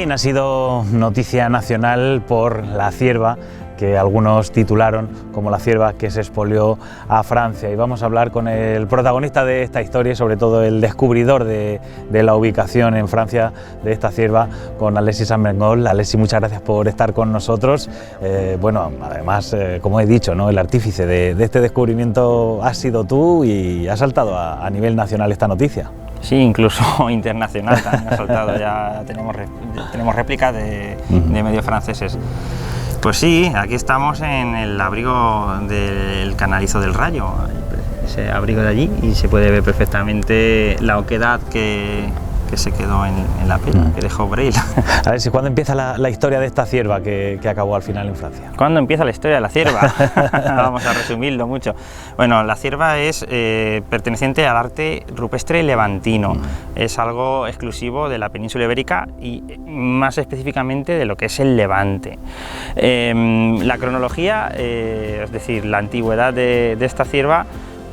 fin ha sido noticia nacional por la cierva que algunos titularon como la cierva que se expolió a Francia, y vamos a hablar con el protagonista de esta historia y sobre todo el descubridor de la ubicación en Francia de esta cierva, con Alexis Armengol. Alexis, muchas gracias por estar con nosotros. Bueno, además, como he dicho, ¿no?, el artífice de este descubrimiento has sido tú, y ha saltado a nivel nacional esta noticia. Sí, incluso internacional también ha saltado, ya tenemos réplicas de medios franceses. Pues sí, aquí estamos en el abrigo del Canalizo del Rayo, ese abrigo de allí, y se puede ver perfectamente la oquedad que se quedó en la piel, que dejó Braille. A ver, ¿cuándo empieza la historia de esta cierva que acabó al final en Francia? ¿Cuándo empieza la historia de la cierva? Vamos a resumirlo mucho. Bueno, la cierva es perteneciente al arte rupestre levantino. Es algo exclusivo de la península ibérica y más específicamente de lo que es el Levante. La cronología, es decir, la antigüedad de esta cierva,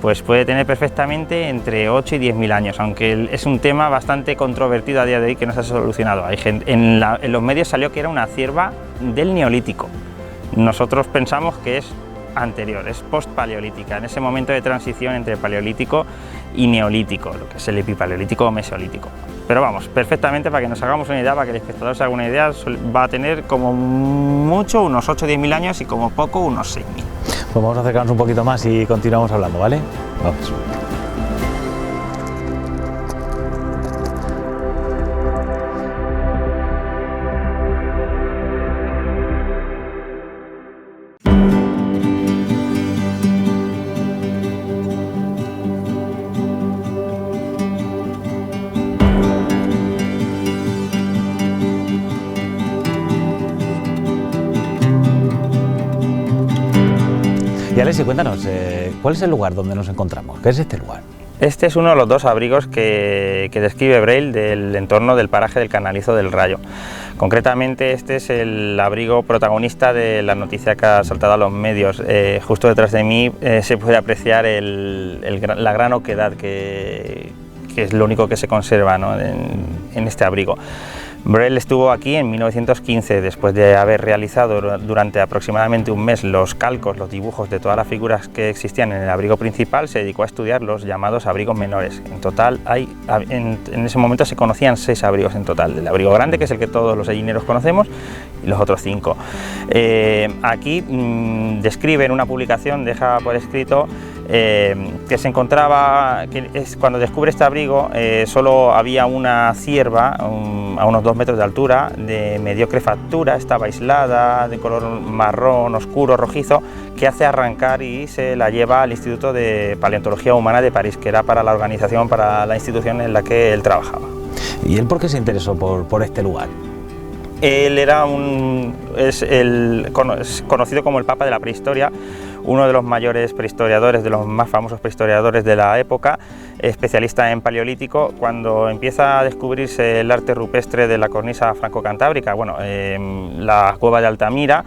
pues puede tener perfectamente entre 8 y 10.000 años, aunque es un tema bastante controvertido a día de hoy que no se ha solucionado. Hay gente, en los medios salió que era una cierva del Neolítico. Nosotros pensamos que es anterior, es post-paleolítica, en ese momento de transición entre paleolítico y neolítico, lo que es el epipaleolítico o mesolítico. Pero vamos, perfectamente, para que nos hagamos una idea, para que el espectador se haga una idea, va a tener como mucho unos 8 o 10.000 años y como poco unos 6.000. Pues vamos a acercarnos un poquito más y continuamos hablando, ¿vale? Vamos. Y Alexis, cuéntanos, ¿cuál es el lugar donde nos encontramos? ¿Qué es este lugar? Este es uno de los dos abrigos que describe Braille del entorno del paraje del Canalizo del Rayo. Concretamente, este es el abrigo protagonista de la noticia que ha saltado a los medios. Justo detrás de mí se puede apreciar la gran oquedad que es lo único que se conserva, ¿no?, en este abrigo. Braille estuvo aquí en 1915, después de haber realizado durante aproximadamente un mes los calcos, los dibujos de todas las figuras que existían en el abrigo principal. Se dedicó a estudiar los llamados abrigos menores. En total, en ese momento se conocían 6 abrigos en total: el abrigo grande, que es el que todos los gallineros conocemos, y los otros 5. Aquí describe en una publicación, deja por escrito, que se encontraba, cuando descubre este abrigo, solo había una cierva a unos 2 metros de altura, de mediocre factura, estaba aislada, de color marrón oscuro, rojizo, que hace arrancar y se la lleva al Instituto de Paleontología Humana de París, que era para la organización, para la institución en la que él trabajaba. ¿Y él por qué se interesó por este lugar? Él era es conocido como el Papa de la Prehistoria, uno de los mayores prehistoriadores, de los más famosos prehistoriadores de la época, especialista en paleolítico. Cuando empieza a descubrirse el arte rupestre de la cornisa franco-cantábrica, bueno, la cueva de Altamira,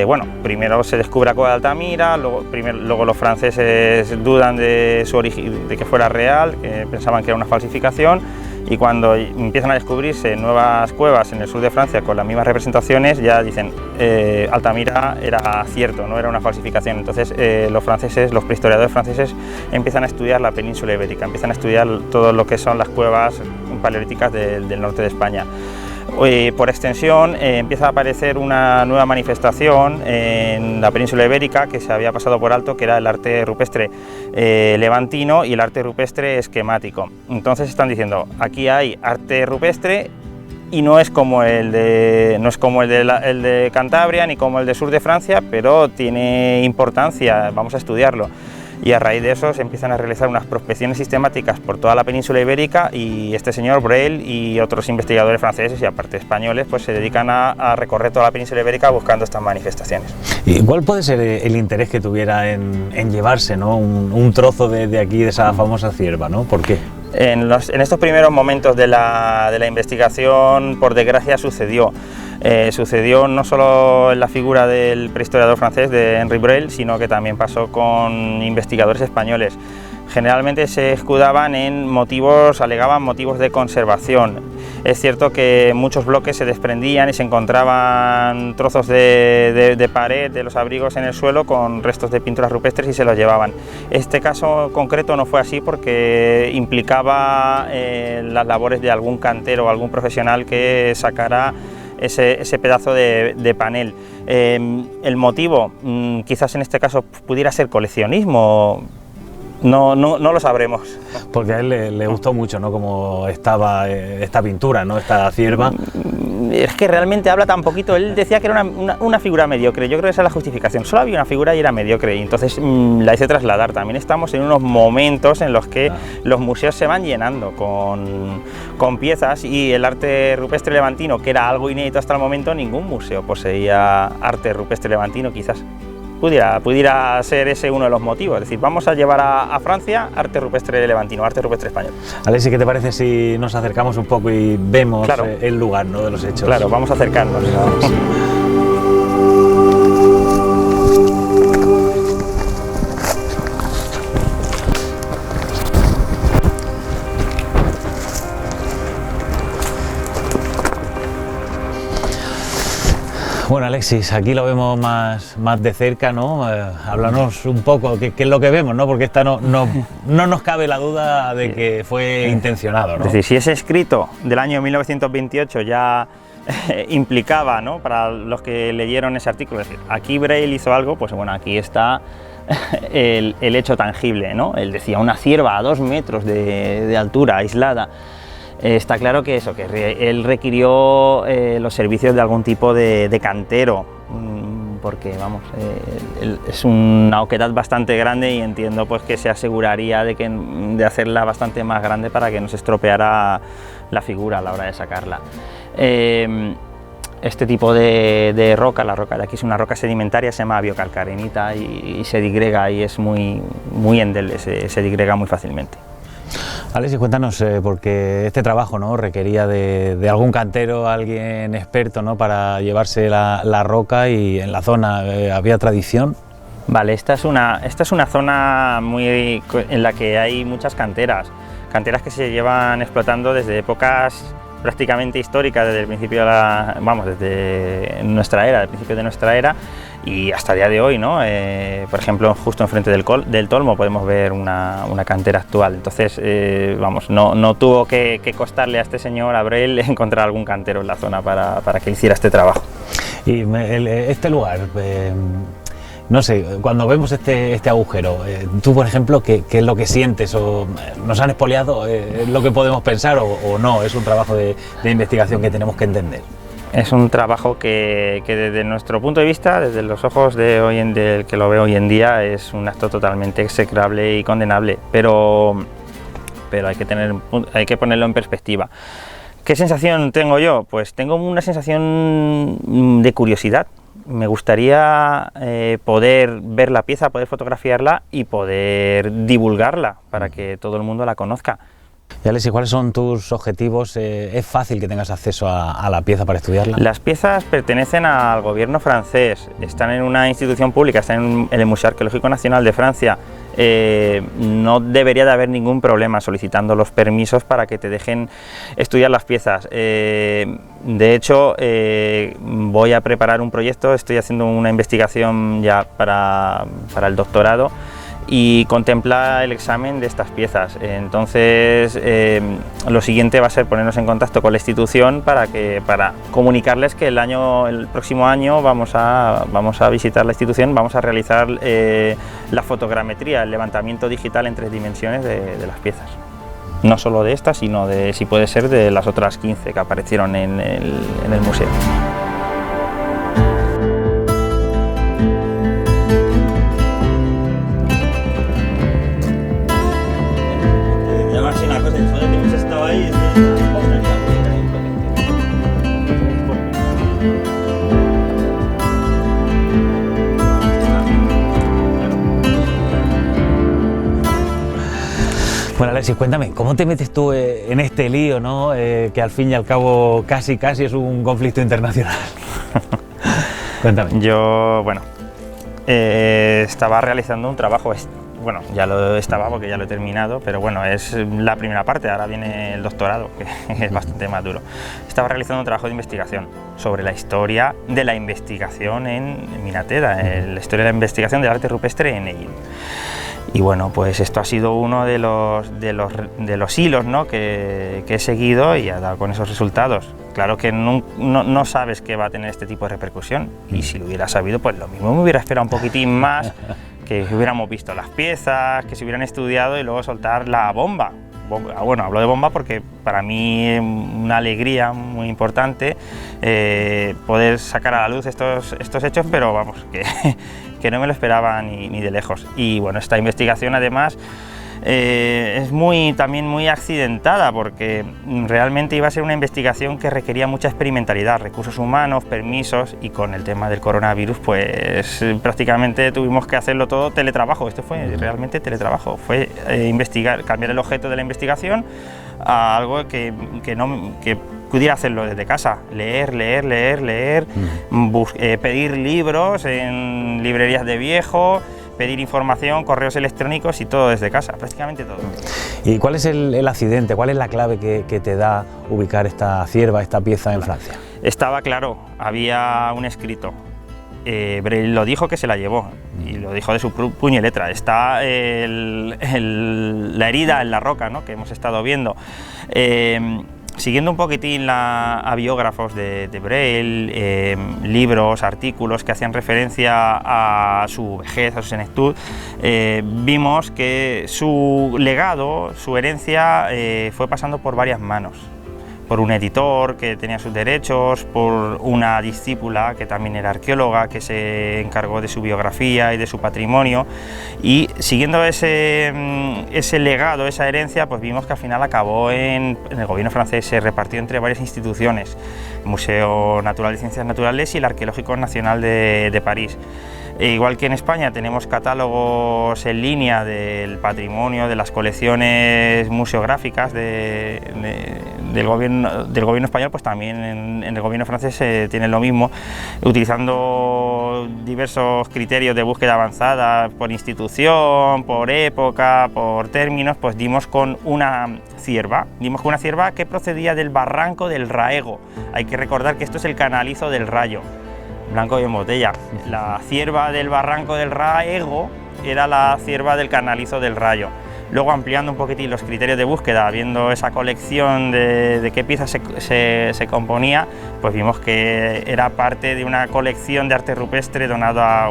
bueno, primero se descubre la cueva de Altamira, luego los franceses dudan de su origen, de que fuera real, pensaban que era una falsificación. Y cuando empiezan a descubrirse nuevas cuevas en el sur de Francia con las mismas representaciones, ya dicen Altamira era cierto, no era una falsificación. Entonces los prehistoriadores franceses empiezan a estudiar la península ibérica, empiezan a estudiar todo lo que son las cuevas paleolíticas del norte de España. Por extensión, empieza a aparecer una nueva manifestación en la península ibérica que se había pasado por alto, que era el arte rupestre levantino y el arte rupestre esquemático. Entonces están diciendo, aquí hay arte rupestre y no es como el de Cantabria ni como el del sur de Francia, pero tiene importancia, vamos a estudiarlo. Y a raíz de eso se empiezan a realizar unas prospecciones sistemáticas por toda la península ibérica, y este señor Braille y otros investigadores franceses y aparte españoles pues se dedican a recorrer toda la península ibérica buscando estas manifestaciones. ¿Y cuál puede ser el interés que tuviera en llevarse, ¿no?, un trozo de aquí, de esa famosa cierva, ¿no? ¿Por qué? En estos primeros momentos de la investigación, por desgracia, sucedió no solo en la figura del prehistoriador francés de Henri Braille, sino que también pasó con investigadores españoles. Generalmente se escudaban en alegaban motivos de conservación. Es cierto que muchos bloques se desprendían y se encontraban trozos de pared de los abrigos en el suelo con restos de pinturas rupestres y se los llevaban. Este caso concreto no fue así porque implicaba las labores de algún cantero o algún profesional que sacara ese pedazo de panel. El motivo, quizás en este caso pudiera ser coleccionismo, no lo sabremos. Porque a él le gustó mucho, ¿no?, cómo estaba esta pintura, ¿no?, esta cierva. Es que realmente habla tan poquito. Él decía que era una figura mediocre. Yo creo que esa es la justificación. Solo había una figura y era mediocre, y entonces la hice trasladar. También estamos en unos momentos en los que los museos se van llenando con piezas, y el arte rupestre levantino, que era algo inédito hasta el momento, ningún museo poseía arte rupestre levantino. Quizás pudiera ser ese uno de los motivos, es decir, vamos a llevar a Francia arte rupestre levantino, arte rupestre español. Alexis, ¿qué te parece si nos acercamos un poco y vemos el lugar, ¿no?, de los hechos? Claro, vamos a acercarnos. Bueno, Alexis, aquí lo vemos más de cerca, ¿no? Háblanos un poco, ¿qué es lo que vemos, ¿no? Porque esta no nos cabe la duda de que fue intencionado, ¿no? Es decir, si ese escrito del año 1928 ya implicaba, ¿no?, para los que leyeron ese artículo, es decir, aquí Braille hizo algo, pues bueno, aquí está el hecho tangible, ¿no? Él decía una cierva a 2 metros de altura, aislada. Está claro que él requirió los servicios de algún tipo de cantero, porque vamos, es una oquedad bastante grande, y entiendo pues que se aseguraría de hacerla bastante más grande para que no se estropeara la figura a la hora de sacarla. Este tipo de roca, la roca de aquí es una roca sedimentaria, se llama biocalcarenita, y se digrega, y es muy endeble, se digrega muy fácilmente. Alexis, cuéntanos, porque este trabajo, ¿no?, requería de algún cantero, alguien experto, ¿no?, para llevarse la roca, y en la zona había tradición. Vale, esta es una zona en la que hay muchas canteras que se llevan explotando desde épocas prácticamente históricas, desde el principio desde nuestra era, del principio de nuestra era, y hasta el día de hoy, ¿no? Por ejemplo, justo enfrente del Tolmo podemos ver una cantera actual. Entonces, no tuvo que costarle a este señor, a Braille, encontrar algún cantero en la zona para que hiciera este trabajo. Y este lugar, no sé, cuando vemos este agujero, tú, por ejemplo, ¿qué es lo que sientes? ¿O nos han expoliado? ¿Es lo que podemos pensar o no? ¿Es un trabajo de investigación que tenemos que entender? Es un trabajo que desde nuestro punto de vista, desde los ojos del que lo veo hoy en día, es un acto totalmente execrable y condenable, pero hay que ponerlo en perspectiva. ¿Qué sensación tengo yo? Pues tengo una sensación de curiosidad. Me gustaría poder ver la pieza, poder fotografiarla y poder divulgarla para que todo el mundo la conozca. Y Alexis, ¿cuáles son tus objetivos? ¿Es fácil que tengas acceso a la pieza para estudiarla? Las piezas pertenecen al gobierno francés, están en una institución pública, están en el Museo Arqueológico Nacional de Francia. No debería de haber ningún problema solicitando los permisos para que te dejen estudiar las piezas. De hecho, voy a preparar un proyecto, estoy haciendo una investigación ya para el doctorado, y contempla el examen de estas piezas. Entonces, lo siguiente va a ser ponernos en contacto con la institución para comunicarles que el próximo año vamos a visitar la institución, vamos a realizar la fotogrametría, el levantamiento digital en 3 dimensiones de las piezas. No solo de estas, sino si puede ser de las otras 15 que aparecieron en el museo. Bueno, Alexis, cuéntame, ¿cómo te metes tú en este lío, ¿no? Que al fin y al cabo casi es un conflicto internacional? Cuéntame. Yo, estaba realizando un trabajo bueno, ya lo estaba porque ya lo he terminado, pero bueno, es la primera parte, ahora viene el doctorado, que es bastante más duro. Estaba realizando un trabajo de investigación sobre la historia de la investigación en Minatea, la historia de la investigación del arte rupestre en Egin. Y bueno, pues esto ha sido uno de los hilos, ¿no?, que he seguido y ha dado con esos resultados. Claro que no sabes que va a tener este tipo de repercusión, y si lo hubiera sabido, pues lo mismo me hubiera esperado un poquitín más, que hubiéramos visto las piezas, que se hubieran estudiado y luego soltar la bomba. Bueno, hablo de bomba porque para mí es una alegría muy importante poder sacar a la luz estos hechos, pero vamos, que no me lo esperaba ni de lejos. Y bueno, esta investigación además es también muy accidentada, porque realmente iba a ser una investigación que requería mucha experimentalidad, recursos humanos, permisos, y con el tema del coronavirus pues prácticamente tuvimos que hacerlo todo teletrabajo. Esto fue realmente teletrabajo, fue investigar, cambiar el objeto de la investigación a algo que pudiera hacerlo desde casa, leer, pedir libros en librerías de viejo, pedir información, correos electrónicos y todo desde casa, prácticamente todo. ¿Y cuál es el accidente, cuál es la clave que te da ubicar esta cierva, esta pieza en Francia? Estaba claro, había un escrito. Braille lo dijo, que se la llevó, y lo dijo de su puño y letra. Está la herida en la roca, ¿no?, que hemos estado viendo. Siguiendo un poquitín a biógrafos de Braille, libros, artículos que hacían referencia a su vejez, a su senectud, vimos que su legado, su herencia, fue pasando por varias manos. Por un editor que tenía sus derechos, por una discípula que también era arqueóloga, que se encargó de su biografía y de su patrimonio, y siguiendo ese legado, esa herencia, pues vimos que al final acabó en el gobierno francés, se repartió entre varias instituciones, el Museo Natural de Ciencias Naturales y el Arqueológico Nacional de París. Igual que en España tenemos catálogos en línea del patrimonio, de las colecciones museográficas del gobierno español, pues también en el gobierno francés tienen lo mismo, utilizando diversos criterios de búsqueda avanzada por institución, por época, por términos, pues dimos con una cierva que procedía del barranco del Raego. Hay que recordar que esto es el canalizo del Rayo, blanco y en botella. La cierva del barranco del Raego era la cierva del canalizo del Rayo. Luego, ampliando un poquitín los criterios de búsqueda, viendo esa colección de qué piezas se componía, pues vimos que era parte de una colección de arte rupestre donada,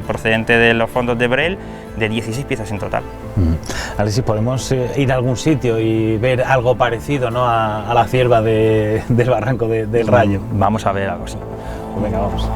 procedente de los fondos de Braille, de 16 piezas en total. Alexis, ¿podemos ir a algún sitio y ver algo parecido, ¿no?, a la cierva del barranco del Rayo? Vamos a ver algo así. Pues venga, vamos.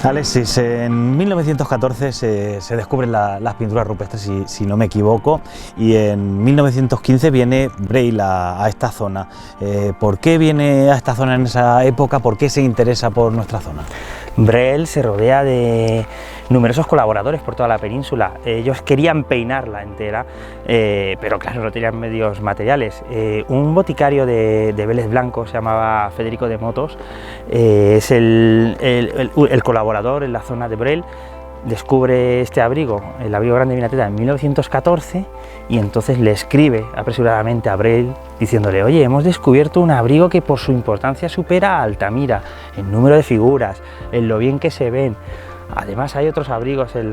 Alexis, en 1914 se descubren las pinturas rupestres, si no me equivoco, y en 1915 viene Braille a esta zona. ¿Por qué viene a esta zona en esa época? ¿Por qué se interesa por nuestra zona? Braille se rodea de numerosos colaboradores por toda la península. Ellos querían peinarla entera, pero claro, no tenían medios materiales. Un boticario de Vélez Blanco, se llamaba Federico de Motos, es el colaborador en la zona de Braille. Descubre este abrigo, el abrigo grande de Minatea, en 1914, y entonces le escribe apresuradamente a Braille diciéndole: oye, hemos descubierto un abrigo que por su importancia supera a Altamira en número de figuras, en lo bien que se ven. Además hay otros abrigos en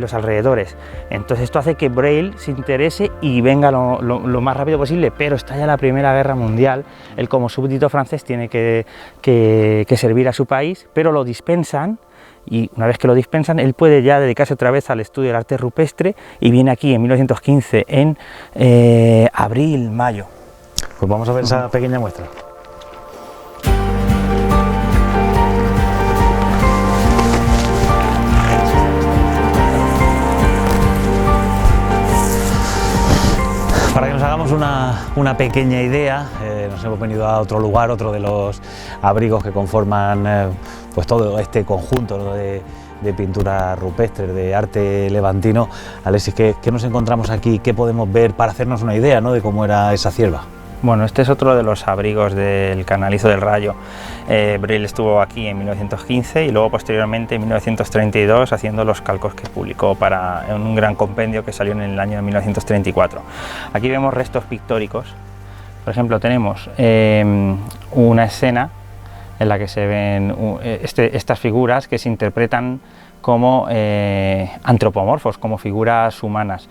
los alrededores. Entonces esto hace que Braille se interese y venga lo más rápido posible, pero estalla la Primera Guerra Mundial. Él, como súbdito francés, tiene que servir a su país, pero lo dispensan. Y una vez que lo dispensan, él puede ya dedicarse otra vez al estudio del arte rupestre, y viene aquí en 1915, en abril, mayo. Pues vamos a ver esa pequeña muestra. Para que nos hagamos una pequeña idea, nos hemos venido a otro lugar, otro de los abrigos que conforman pues todo este conjunto, ¿no?, de pintura rupestre, de arte levantino. Alexis, ¿qué nos encontramos aquí? ¿Qué podemos ver para hacernos una idea, ¿no?, de cómo era esa cierva? Bueno, este es otro de los abrigos del Canalizo del Rayo. Brill estuvo aquí en 1915 y luego posteriormente en 1932 haciendo los calcos que publicó en un gran compendio que salió en el año 1934. Aquí vemos restos pictóricos. Por ejemplo, tenemos una escena en la que se ven estas figuras que se interpretan como antropomorfos, como figuras humanas.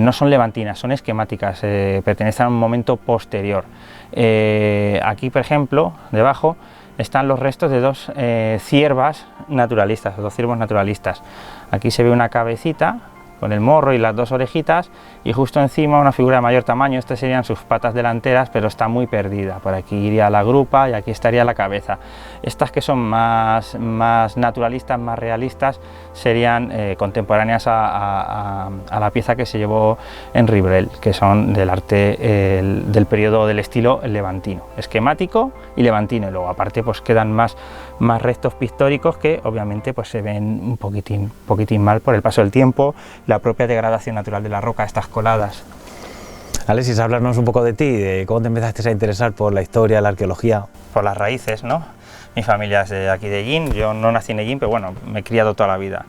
No son levantinas, son esquemáticas, pertenecen a un momento posterior. Aquí, por ejemplo, debajo están los restos de dos ciervas naturalistas, dos ciervos naturalistas. Aquí se ve una cabecita con el morro y las dos orejitas, y justo encima una figura de mayor tamaño. Estas serían sus patas delanteras, pero está muy perdida. Por aquí iría la grupa y aquí estaría la cabeza. Estas que son más naturalistas, más realistas, serían contemporáneas a la pieza que se llevó Henri Brill, que son del arte del periodo del estilo levantino, esquemático y levantino. Y luego aparte pues quedan más restos pictóricos que obviamente pues se ven un poquitín mal por el paso del tiempo, la propia degradación natural de la roca, estas coladas. Alexis, háblanos un poco de ti, de cómo te empezaste a interesar por la historia, la arqueología. Por las raíces, ¿no? Mi familia es de aquí de Ellín, yo no nací en Ellín, pero bueno, me he criado toda la vida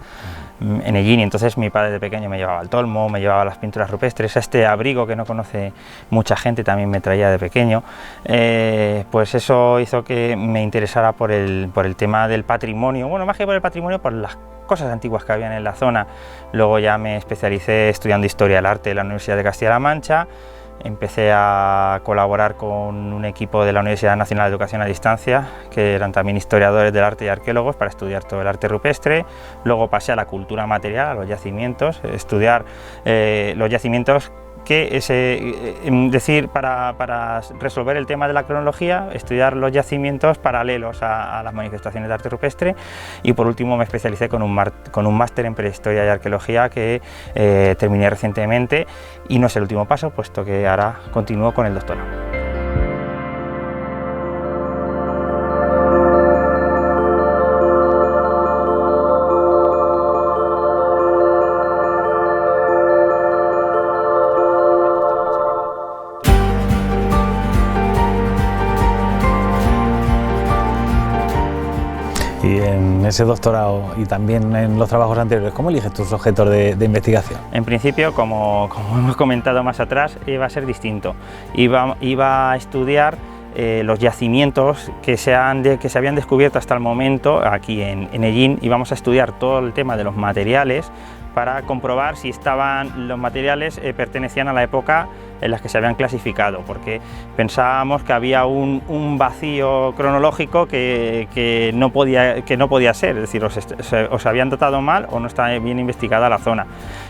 en Ellín, y entonces mi padre de pequeño me llevaba al Tolmo, me llevaba las pinturas rupestres, este abrigo que no conoce mucha gente también me traía de pequeño. Pues eso hizo que me interesara por el tema del patrimonio, bueno, más que por el patrimonio, por las cosas antiguas que habían en la zona. Luego ya me especialicé estudiando Historia del Arte en la Universidad de Castilla-La Mancha. Empecé a colaborar con un equipo de la Universidad Nacional de Educación a Distancia, que eran también historiadores del arte y arqueólogos, para estudiar todo el arte rupestre. Luego pasé a la cultura material, a los yacimientos, estudiar los yacimientos, que es decir, para resolver el tema de la cronología, estudiar los yacimientos paralelos a las manifestaciones de arte rupestre. Y por último me especialicé con un máster en prehistoria y arqueología que terminé recientemente, y no es el último paso, puesto que ahora continúo con el doctorado. Y en ese doctorado y también en los trabajos anteriores, ¿cómo eliges tus objetos de investigación? En principio, como hemos comentado más atrás, iba a ser distinto. Iba a estudiar los yacimientos que se habían descubierto hasta el momento aquí en Ellín. Íbamos a estudiar todo el tema de los materiales para comprobar si los materiales pertenecían a la época en las que se habían clasificado, porque pensábamos que había un vacío cronológico que no podía ser, es decir, o se habían datado mal o no estaba bien investigada la zona,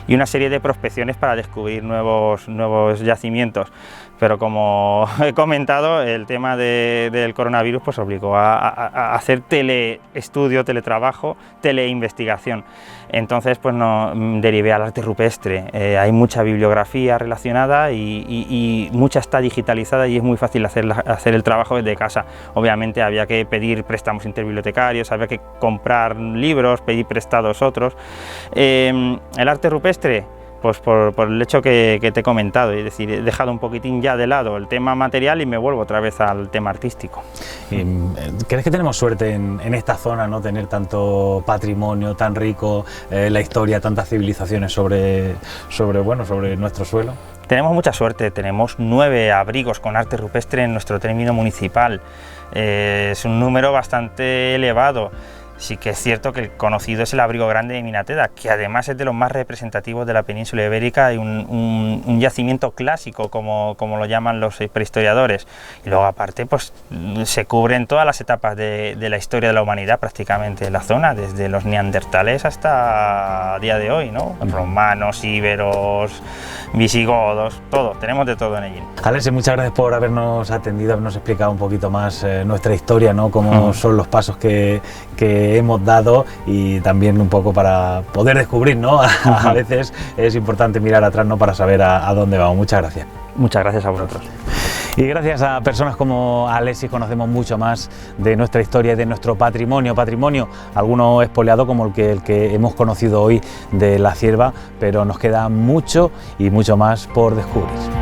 y una serie de prospecciones para descubrir nuevos yacimientos. Pero como he comentado, el tema del coronavirus pues obligó a hacer teleestudio, teletrabajo, teleinvestigación. Entonces pues derivé al arte rupestre. Hay mucha bibliografía relacionada y mucha está digitalizada, y es muy fácil hacer el trabajo desde casa. Obviamente había que pedir préstamos interbibliotecarios, había que comprar libros, pedir prestados otros. El arte rupestre, pues por el hecho que te he comentado, es decir, he dejado un poquitín ya de lado el tema material y me vuelvo otra vez al tema artístico. ¿Crees que tenemos suerte en esta zona, no tener tanto patrimonio tan rico, la historia, tantas civilizaciones sobre nuestro suelo? Tenemos mucha suerte, tenemos 9 abrigos con arte rupestre en nuestro término municipal. Es un número bastante elevado. Sí que es cierto que el conocido es el abrigo grande de Minateda, que además es de los más representativos de la península ibérica y un yacimiento clásico, como lo llaman los prehistoriadores. Y luego aparte pues se cubren todas las etapas de la historia de la humanidad prácticamente en la zona, desde los neandertales hasta día de hoy, ¿no? Romanos, íberos, visigodos, todo, tenemos de todo en Ellín. Alexis, muchas gracias por habernos atendido, habernos explicado un poquito más nuestra historia, ¿no? Cómo son los pasos que hemos dado, y también un poco para poder descubrir, ¿no? A veces es importante mirar atrás, ¿no?, para saber a dónde vamos. Muchas gracias. Muchas gracias a vosotros. Y gracias a personas como Alexis conocemos mucho más de nuestra historia y de nuestro patrimonio, alguno expoliado como el que hemos conocido hoy de La Cierva, pero nos queda mucho y mucho más por descubrir.